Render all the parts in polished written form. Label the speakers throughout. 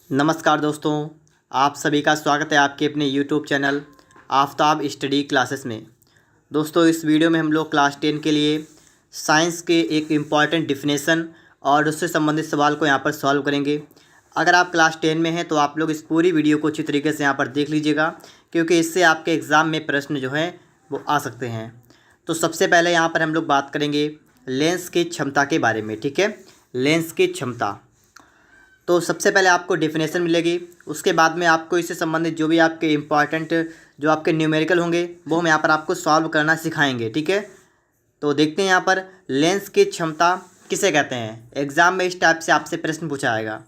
Speaker 1: नमस्कार दोस्तों, आप सभी का स्वागत है आपके अपने YouTube channel Aftab study classes में। दोस्तों, इस वीडियो में हम लोग क्लास 10 के लिए साइंस के एक इम्पॉर्टेंट डिफिनेशन और उससे संबंधित सवाल को यहाँ पर सॉल्व करेंगे। अगर आप क्लास 10 में हैं तो आप लोग इस पूरी वीडियो को अच्छी तरीके से यहाँ पर देख लीजिएगा, क्योंकि इससे आपके एग्ज़ाम में प्रश्न जो हैं वो आ सकते हैं। तो सबसे पहले यहाँ पर हम लोग बात करेंगे लेंस की क्षमता के बारे में। ठीक है, लेंस की क्षमता। तो सबसे पहले आपको डेफिनेशन मिलेगी, उसके बाद में आपको इससे संबंधित जो भी आपके इम्पॉर्टेंट जो आपके न्यूमेरिकल होंगे वो हम यहाँ पर आपको सॉल्व करना सिखाएंगे। ठीक है, तो देखते हैं यहाँ पर लेंस की क्षमता किसे कहते हैं। एग्ज़ाम में इस टाइप से आपसे प्रश्न पूछा आएगा,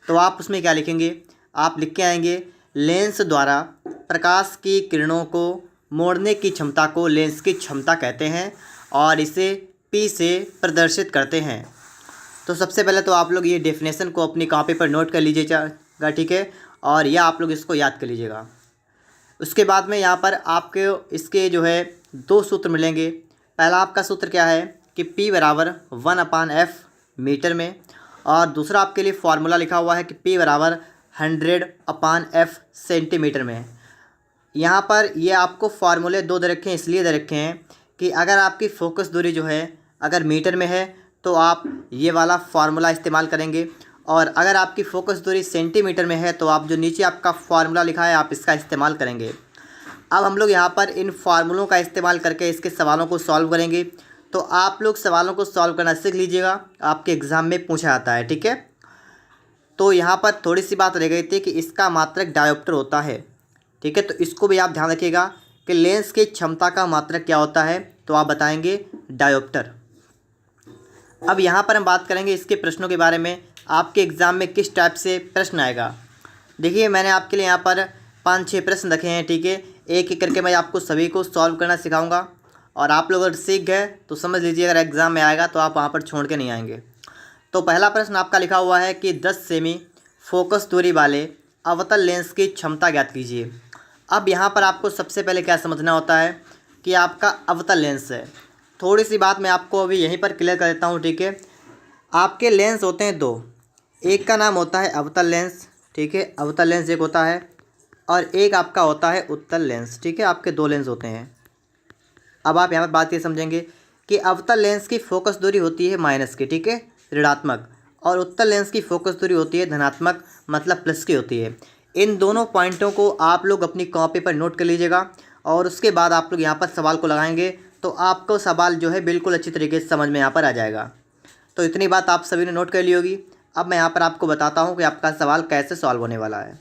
Speaker 1: तो आप उसमें क्या लिखेंगे, आप लिख के आएंगे लेंस द्वारा प्रकाश की किरणों को मोड़ने की क्षमता को लेंस की क्षमता कहते हैं और इसे P से प्रदर्शित करते हैं। तो सबसे पहले तो आप लोग ये डेफिनेशन को अपनी कॉपी पर नोट कर लीजिएगा। ठीक है, और यह आप लोग इसको याद कर लीजिएगा। उसके बाद में यहाँ पर आपके इसके जो है दो सूत्र मिलेंगे। पहला आपका सूत्र क्या है कि P बराबर 1/f मीटर में, और दूसरा आपके लिए फार्मूला लिखा हुआ है कि P बराबर 100/f सेंटीमीटर में। यहाँ पर ये आपको फार्मूले दो दे रखे हैं, इसलिए दे रखे हैं कि अगर आपकी फोकस दूरी जो है अगर मीटर में है तो आप ये वाला फार्मूला इस्तेमाल करेंगे, और अगर आपकी फोकस दूरी सेंटीमीटर में है तो आप जो नीचे आपका फार्मूला लिखा है आप इसका इस्तेमाल करेंगे। अब हम लोग यहाँ पर इन फार्मूलों का इस्तेमाल करके इसके सवालों को सॉल्व करेंगे। तो आप लोग सवालों को सॉल्व करना सीख लीजिएगा, आपके एग्ज़ाम में पूछा जाता है। ठीक है, तो यहाँ पर थोड़ी सी बात रह गई थी कि इसका मात्रक डायोप्टर होता है। ठीक है, तो इसको भी आप ध्यान रखिएगा कि लेंस की क्षमता का मात्रक क्या होता है, तो आप बताएंगे डायोप्टर। अब यहाँ पर हम बात करेंगे इसके प्रश्नों के बारे में, आपके एग्ज़ाम में किस टाइप से प्रश्न आएगा। देखिए, मैंने आपके लिए यहाँ पर 5-6 प्रश्न रखे हैं। ठीक है, एक एक करके मैं आपको सभी को सॉल्व करना सिखाऊंगा, और आप लोग अगर सीख गए तो समझ लीजिए अगर एग्ज़ाम में आएगा तो आप वहाँ पर छोड़ के नहीं आएंगे। तो पहला प्रश्न आपका लिखा हुआ है कि 10 सेमी फोकस दूरी वाले अवतल लेंस की क्षमता ज्ञात कीजिए। अब यहाँ पर आपको सबसे पहले क्या समझना होता है कि आपका अवतल लेंस है। थोड़ी सी बात मैं आपको अभी यहीं पर क्लियर कर देता हूँ। ठीक है, आपके लेंस होते हैं दो, एक का नाम होता है अवतल लेंस। ठीक है, अवतल लेंस एक होता है, और एक आपका होता है उत्तल लेंस। ठीक है, आपके दो लेंस होते हैं। अब आप यहाँ पर बात ये समझेंगे कि अवतल लेंस की फोकस दूरी होती है माइनस की, ठीक है, ऋणात्मक, और उत्तल लेंस की फोकस दूरी होती है धनात्मक, मतलब प्लस की होती है। इन दोनों पॉइंटों को आप लोग अपनी कॉपी पर नोट कर लीजिएगा, और उसके बाद आप लोग यहाँ पर सवाल को लगाएंगे तो आपको सवाल जो है बिल्कुल अच्छी तरीके से समझ में यहाँ पर आ जाएगा। तो इतनी बात आप सभी ने नोट कर ली होगी। अब मैं यहाँ पर आपको बताता हूँ कि आपका सवाल कैसे सॉल्व होने वाला है।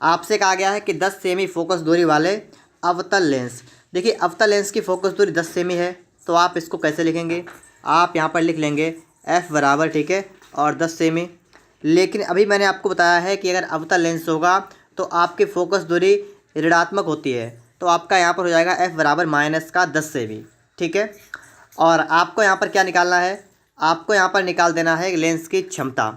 Speaker 1: आपसे कहा गया है कि 10 सेमी फोकस दूरी वाले अवतल लेंस। देखिए, अवतल लेंस की फोकस दूरी 10 सेमी है, तो आप इसको कैसे लिखेंगे, आप यहाँ पर लिख लेंगे f बराबर, ठीक है, और 10 सेमी। लेकिन अभी मैंने आपको बताया है कि अगर अवतल लेंस होगा तो आपकी फोकस दूरी ऋणात्मक होती है, तो आपका यहाँ पर हो जाएगा f बराबर माइनस का 10 सेमी। ठीक है, और आपको यहाँ पर क्या निकालना है, आपको यहाँ पर निकाल देना है लेंस की क्षमता।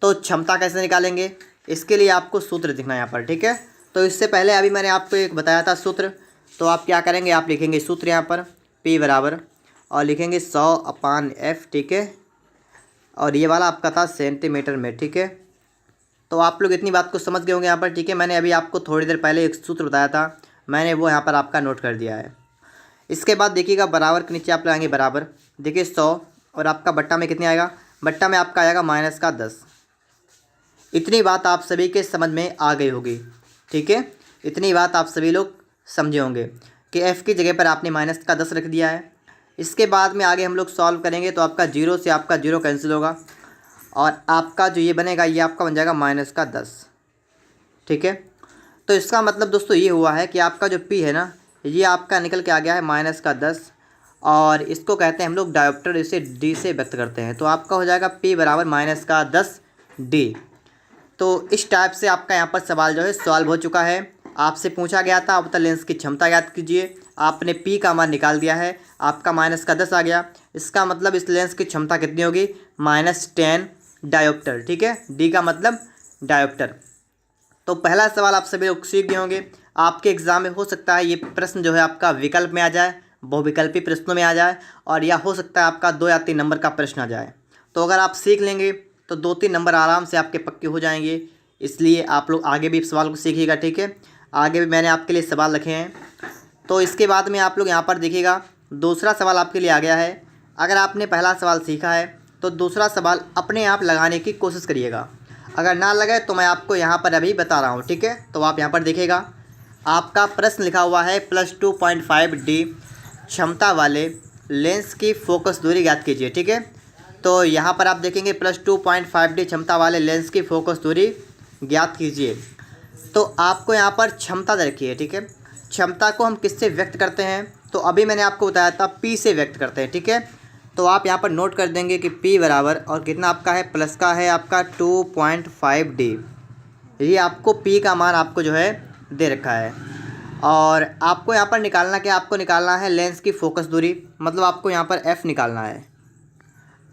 Speaker 1: तो क्षमता कैसे निकालेंगे, इसके लिए आपको सूत्र दिखना है यहाँ पर। ठीक है, तो इससे पहले अभी मैंने आपको एक बताया था सूत्र, तो आप क्या करेंगे, आप लिखेंगे सूत्र यहाँ पर P बराबर, और लिखेंगे 100/f। ठीक है, और ये वाला आपका था सेंटीमीटर में। ठीक है, तो आप लोग इतनी बात को समझ गए होंगे यहाँ पर। ठीक है, मैंने अभी आपको थोड़ी देर पहले एक सूत्र बताया था, मैंने वो यहाँ पर आपका नोट कर दिया है। इसके बाद देखिएगा बराबर के नीचे आप लगाएंगे बराबर, देखिए 100, और आपका बट्टा में कितने आएगा, बट्टा में आपका आएगा माइनस का 10। इतनी बात आप सभी के समझ में आ गई होगी। ठीक है, इतनी बात आप सभी लोग समझे होंगे कि f की जगह पर आपने माइनस का 10 रख दिया है। इसके बाद में आगे हम लोग सॉल्व करेंगे तो आपका 0 से आपका 0 कैंसिल होगा, और आपका जो ये बनेगा ये आपका बन जाएगा माइनस का 10। ठीक है, तो इसका मतलब दोस्तों ये हुआ है कि आपका जो P है ना, ये आपका निकल के आ गया है माइनस का 10, और इसको कहते हैं हम लोग डायोप्टर, इसे D से व्यक्त करते हैं। तो आपका हो जाएगा P बराबर माइनस का 10 D। तो इस टाइप से आपका यहाँ पर सवाल जो है सॉल्व हो चुका है। आपसे पूछा गया था अवतल लेंस की क्षमता ज्ञात कीजिए, आपने P का मान निकाल दिया है, आपका माइनस का 10 आ गया। इसका मतलब इस लेंस की क्षमता कितनी होगी, -10 डायोप्टर। ठीक है, D का मतलब डायोप्टर। तो पहला सवाल आप सभी लोग सीख गए होंगे। आपके एग्ज़ाम में हो सकता है ये प्रश्न जो है आपका विकल्प में आ जाए, बहुविकल्पी प्रश्नों में आ जाए, और या हो सकता है आपका 2 या 3 नंबर का प्रश्न आ जाए। तो अगर आप सीख लेंगे तो 2-3 नंबर आराम से आपके पक्के हो जाएंगे। इसलिए आप लोग आगे भी सवाल को सीखिएगा, ठीक है। आगे भी मैंने आपके लिए सवाल रखे हैं। तो इसके बाद में आप लोग यहाँ पर देखिएगा, दूसरा सवाल आपके लिए आ गया है। अगर आपने पहला सवाल सीखा है तो दूसरा सवाल अपने आप लगाने की कोशिश करिएगा। अगर ना लगे तो मैं आपको यहाँ पर अभी बता रहा हूँ, ठीक है। तो आप यहाँ पर देखिएगा, आपका प्रश्न लिखा हुआ है +2.5D क्षमता वाले लेंस की फोकस दूरी ज्ञात कीजिए, ठीक है। तो यहाँ पर आप देखेंगे +2.5D क्षमता वाले लेंस की फोकस दूरी ज्ञात कीजिए। तो आपको यहाँ पर क्षमता दे रखी है, ठीक है। क्षमता को हम किससे व्यक्त करते हैं? तो अभी मैंने आपको बताया था P से व्यक्त करते हैं, ठीक है। तो आप यहाँ पर नोट कर देंगे कि P बराबर और कितना आपका है, प्लस का है आपका 2.5D। ये आपको P का मान आपको जो है दे रखा है। और आपको यहाँ पर निकालना क्या, आपको निकालना है लेंस की फोकस दूरी, मतलब आपको यहाँ पर F निकालना है।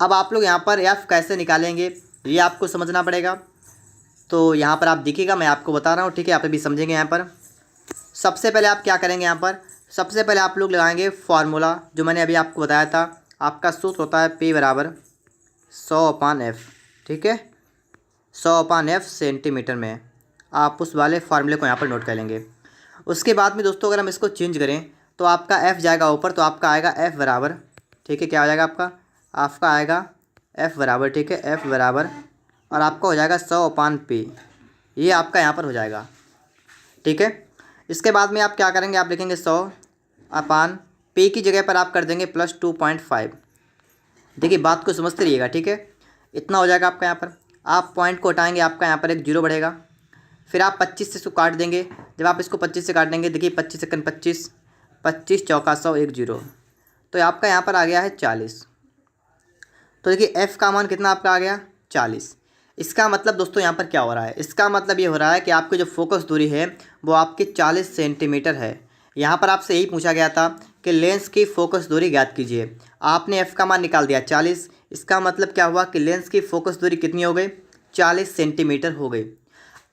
Speaker 1: अब आप लोग यहाँ पर F कैसे निकालेंगे ये आपको समझना पड़ेगा। तो यहाँ पर आप देखिएगा, मैं आपको बता रहा हूँ, ठीक है। आप भी समझेंगे। यहाँ पर सबसे पहले आप क्या करेंगे, यहाँ पर सबसे पहले आप लोग लगाएंगे फार्मूला जो मैंने अभी आपको बताया था। आपका सूत्र होता है P बराबर 100/F, ठीक है। 100/F सेंटीमीटर में। आप उस वाले फार्मूले को यहाँ पर नोट कर लेंगे। उसके बाद में दोस्तों अगर हम इसको चेंज करें तो आपका F जाएगा ऊपर, तो आपका आएगा F बराबर, ठीक है। क्या हो जाएगा आपका आएगा F बराबर, ठीक है। F बराबर और आपका हो जाएगा 100/P। ये आपका यहाँ पर हो जाएगा, ठीक है। इसके बाद में आप क्या करेंगे, आप लिखेंगे 100/P की जगह पर आप कर देंगे +2.5। देखिए बात को समझते रहिएगा, ठीक है। इतना हो जाएगा आपका। यहाँ पर आप पॉइंट को हटाएंगे, आपका यहाँ पर एक 0 बढ़ेगा। फिर आप 25 से इसको काट देंगे। जब आप इसको 25 से काट देंगे, देखिए 25 सेकंड 25, 25 चौका 100, 1 0, तो आपका यहाँ पर आ गया है 40। तो देखिए F का मान कितना आपका आ गया, 40। इसका मतलब दोस्तों यहाँ पर क्या हो रहा है, इसका मतलब ये हो रहा है कि आपकी जो फोकस दूरी है वो आपकी 40 सेंटीमीटर है। यहाँ पर आपसे यही पूछा गया था कि लेंस की फोकस दूरी ज्ञात कीजिए। आपने F का मान निकाल दिया 40। इसका मतलब क्या हुआ कि लेंस की फोकस दूरी कितनी हो गई, 40 सेंटीमीटर हो गई।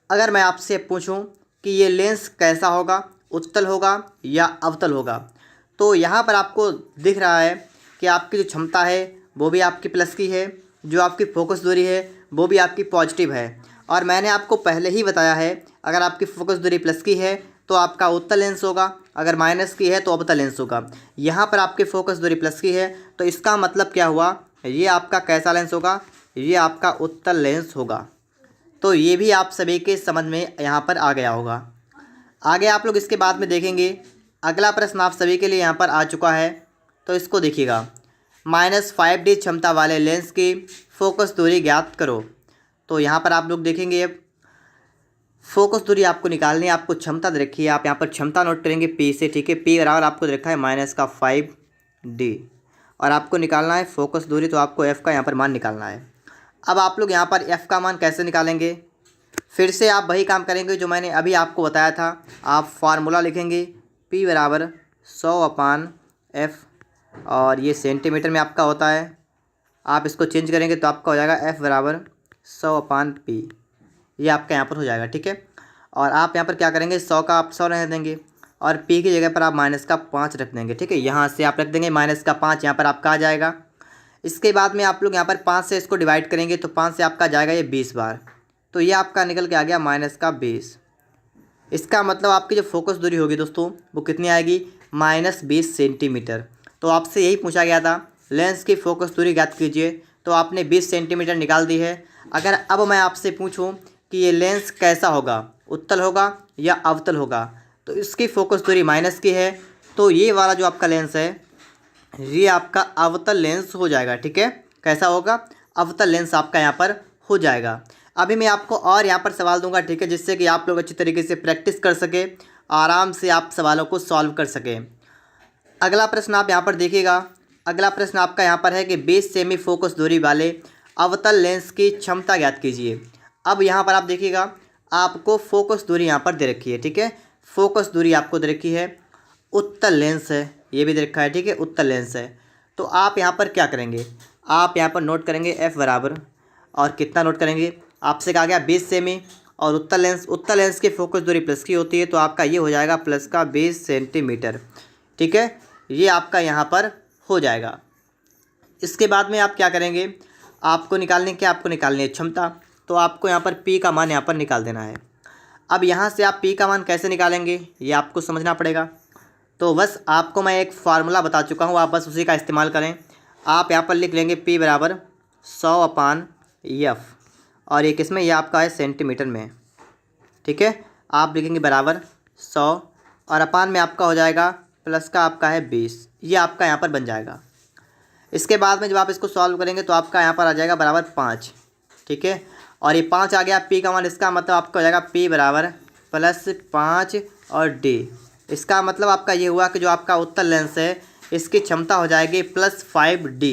Speaker 1: अगर मैं आपसे पूछूं कि ये लेंस कैसा होगा, उत्तल होगा या अवतल होगा, तो यहाँ पर आपको दिख रहा है कि आपकी जो क्षमता है वो भी आपकी प्लस की है, जो आपकी फोकस दूरी है वो भी आपकी पॉजिटिव है। और मैंने आपको पहले ही बताया है, अगर आपकी फोकस दूरी प्लस की है तो आपका उत्तल लेंस होगा, अगर माइनस की है तो अवतल लेंस होगा। यहाँ पर आपकी फोकस दूरी प्लस की है, तो इसका मतलब क्या हुआ, ये आपका कैसा लेंस होगा, ये आपका उत्तल लेंस होगा। तो ये भी आप सभी के समझ में यहाँ पर आ गया होगा। आगे आप लोग इसके बाद में देखेंगे, अगला प्रश्न आप सभी के लिए यहाँ पर आ चुका है। तो इसको देखिएगा, -5D क्षमता वाले लेंस की फोकस दूरी ज्ञात करो। तो यहाँ पर आप लोग देखेंगे, फोकस दूरी आपको निकालनी है, आपको क्षमता दे रखी है। आप यहाँ पर क्षमता नोट करेंगे P से, ठीक है। P बराबर आपको दे रखा है -5D और आपको निकालना है फोकस दूरी, तो आपको F का यहाँ पर मान निकालना है। अब आप लोग यहाँ पर F का मान कैसे निकालेंगे, फिर से आप वही काम करेंगे जो मैंने अभी आपको बताया था। आप फार्मूला लिखेंगे P बराबर 100/F और ये सेंटीमीटर में आपका होता है। आप इसको चेंज करेंगे तो आपका हो जाएगा F बराबर 100/P। ये आपका यहाँ पर हो जाएगा, ठीक है। और आप यहाँ पर क्या करेंगे, 100 का आप 100 रहने देंगे और P की जगह पर आप -5 रख देंगे, ठीक है। यहाँ से आप रख देंगे -5, यहाँ पर आपका आ जाएगा। इसके बाद में आप लोग यहाँ पर 5 से इसको डिवाइड करेंगे तो 5 से आपका जाएगा ये 20 बार, तो ये आपका निकल के आ गया -20। इसका मतलब आपकी जो फोकस दूरी होगी दोस्तों वो कितनी आएगी, -20 सेंटीमीटर। तो आपसे यही पूछा गया था, लेंस की फोकस दूरी ज्ञात कीजिए, तो आपने 20 सेंटीमीटर निकाल दी है। अगर अब मैं आपसे पूछूं कि ये लेंस कैसा होगा, उत्तल होगा या अवतल होगा, तो इसकी फोकस दूरी माइनस की है, तो ये वाला जो आपका लेंस है ये आपका अवतल लेंस हो जाएगा, ठीक है। कैसा होगा, अवतल लेंस आपका यहाँ पर हो जाएगा। अभी मैं आपको और यहाँ पर सवाल दूंगा, ठीक है, जिससे कि आप लोग अच्छी तरीके से प्रैक्टिस कर सके, आराम से आप सवालों को सॉल्व कर सकें। अगला प्रश्न आप यहाँ पर देखिएगा, अगला प्रश्न आपका यहाँ पर है कि 20 सेमी फोकस दूरी वाले अवतल लेंस की क्षमता ज्ञात कीजिए। अब यहाँ पर आप देखिएगा, आपको फोकस दूरी यहाँ पर दे रखी है, ठीक है। फोकस दूरी आपको दे रखी है, उत्तल लेंस है, ये भी दे रखा है, ठीक है, उत्तल लेंस है। तो आप यहाँ पर क्या करेंगे, आप यहाँ पर नोट करेंगे F बराबर और कितना नोट करेंगे, आपसे कहा गया 20 सेमी और उत्तल लेंस की फोकस दूरी प्लस की होती है, तो आपका ये हो जाएगा प्लस का 20 सेंटीमीटर, ठीक है। ये आपका यहाँ पर हो जाएगा। इसके बाद में आप क्या करेंगे, आपको निकालनी है क्षमता। तो आपको यहाँ पर P का मान यहाँ पर निकाल देना है। अब यहाँ से आप P का मान कैसे निकालेंगे ये आपको समझना पड़ेगा। तो बस आपको मैं एक फार्मूला बता चुका हूँ, आप बस उसी का इस्तेमाल करें। आप यहाँ पर लिख लेंगे P बराबर 100/F, और ये किस में, ये आपका है सेंटीमीटर में, ठीक है। आप लिखेंगे बराबर 100 और अपान में आपका हो जाएगा प्लस का आपका है 20, ये आपका यहाँ पर बन जाएगा। इसके बाद में जब आप इसको सॉल्व करेंगे तो आपका यहाँ पर आ जाएगा बराबर 5, ठीक है। और ये 5 आ गया P का मान, इसका मतलब आपका हो जाएगा P बराबर +5 और D। इसका मतलब आपका ये हुआ कि जो आपका उत्तल लेंस है इसकी क्षमता हो जाएगी +5D,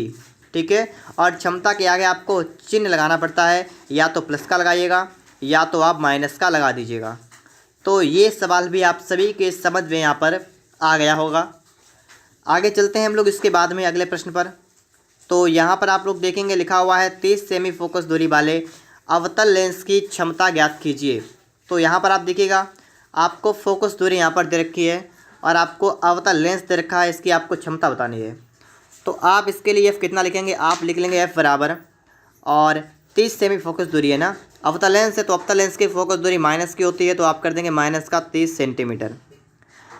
Speaker 1: ठीक है। और क्षमता के आगे आपको चिन्ह लगाना पड़ता है, या तो प्लस का लगाइएगा या तो आप माइनस का लगा दीजिएगा। तो ये सवाल भी आप सभी के समझ में यहाँ पर आ गया होगा। आगे चलते हैं हम लोग इसके बाद में अगले प्रश्न पर। तो यहाँ पर आप लोग देखेंगे लिखा हुआ है 30 सेमी फोकस दूरी वाले अवतल लेंस की क्षमता ज्ञात कीजिए। तो यहाँ पर आप देखिएगा आपको फोकस दूरी यहाँ पर दे रखी है और आपको अवतल लेंस दे रखा है, इसकी आपको क्षमता बतानी है। तो आप इसके लिए F कितना लिखेंगे, आप लिख लेंगे F बराबर, और 30 सेमी फोकस दूरी है ना, अवतल लेंस है तो अवतल लेंस की फोकस दूरी माइनस की होती है, तो आप कर देंगे माइनस का 30 सेंटीमीटर।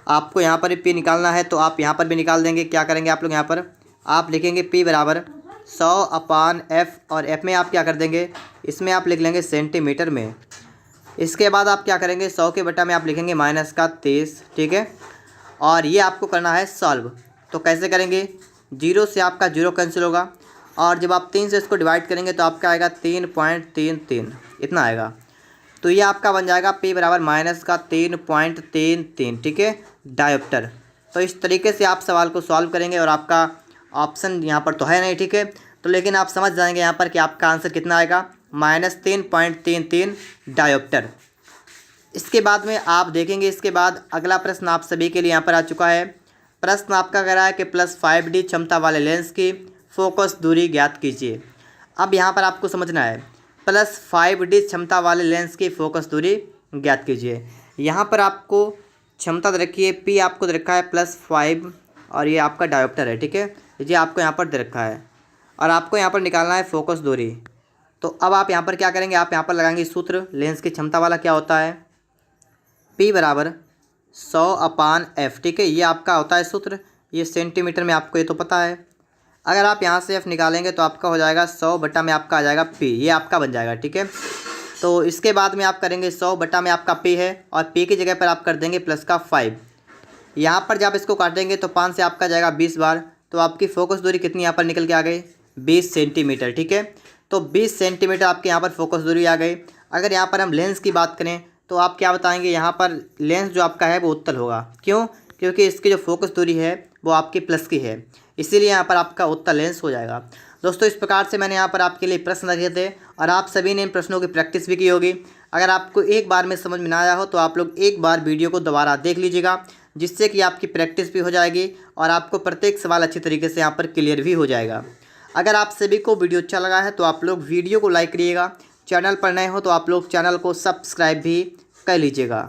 Speaker 1: आपको यहाँ पर P निकालना है तो आप यहाँ पर भी निकाल देंगे। क्या करेंगे आप लोग, यहाँ पर आप लिखेंगे P बराबर 100/F, और F में आप क्या कर देंगे, इसमें आप लिख लेंगे सेंटीमीटर में। इसके बाद आप क्या करेंगे, 100 के बटा में आप लिखेंगे माइनस का 30, ठीक है। और ये आपको करना है सॉल्व। तो कैसे करेंगे, 0 से आपका 0 कैंसिल होगा, और जब आप 3 से इसको डिवाइड करेंगे तो आपका आएगा 3.33, इतना आएगा। तो ये आपका बन जाएगा P बराबर माइनस का 3.33, ठीक है, डायोप्टर। तो इस तरीके से आप सवाल को सॉल्व करेंगे, और आपका ऑप्शन यहाँ पर तो है नहीं, ठीक है, तो लेकिन आप समझ जाएंगे यहाँ पर कि आपका आंसर कितना आएगा, -3.33 डायोप्टर। इसके बाद में आप देखेंगे, इसके बाद अगला प्रश्न आप सभी के लिए यहाँ पर आ चुका है। प्रश्न आपका कह रहा है कि +5D क्षमता वाले लेंस की फोकस दूरी ज्ञात कीजिए। अब यहाँ पर आपको समझना है, +5D क्षमता वाले लेंस की फोकस दूरी ज्ञात कीजिए। यहाँ पर आपको क्षमता दे रखी है, P आपको दे रखा है +5, और ये आपका डायोप्टर है, ठीक है, ये आपको यहाँ पर दे रखा है, और आपको यहाँ पर निकालना है फोकस दूरी। तो अब आप यहाँ पर क्या करेंगे, आप यहाँ पर लगाएंगे सूत्र, लेंस की क्षमता वाला क्या होता है, P बराबर 100/F, ठीक है, ये आपका होता है सूत्र, ये सेंटीमीटर में आपको ये तो पता है। अगर आप यहाँ से F निकालेंगे तो आपका हो जाएगा 100 बटा में आपका आ जाएगा P, ये आपका बन जाएगा, ठीक है। तो इसके बाद में आप करेंगे 100 बटा में आपका P है, और P की जगह पर आप कर देंगे प्लस का 5। यहाँ पर जब इसको काटेंगे तो 5 से आपका जाएगा 20 बार, तो आपकी फोकस दूरी कितनी यहाँ पर निकल के आ गई, 20 सेंटीमीटर, ठीक है। तो 20 सेंटीमीटर आपके यहाँ पर फोकस दूरी आ गई। अगर यहाँ पर हम लेंस की बात करें तो आप क्या बताएंगे, यहाँ पर लेंस जो आपका है वो उत्तल होगा, क्यों, क्योंकि इसकी जो फोकस दूरी है वो आपकी प्लस की है, इसीलिए यहाँ पर आपका उत्तल लेंस हो जाएगा। दोस्तों, इस प्रकार से मैंने यहाँ पर आपके लिए प्रश्न रखे थे, और आप सभी ने इन प्रश्नों की प्रैक्टिस भी की होगी। अगर आपको एक बार में समझ में ना आया हो तो आप लोग एक बार वीडियो को दोबारा देख लीजिएगा, जिससे कि आपकी प्रैक्टिस भी हो जाएगी और आपको प्रत्येक सवाल अच्छी तरीके से यहाँ पर क्लियर भी हो जाएगा। अगर आप सभी को वीडियो अच्छा लगा है तो आप लोग वीडियो को लाइक करिएगा, चैनल पर नए हो तो आप लोग चैनल को सब्सक्राइब भी कर लीजिएगा।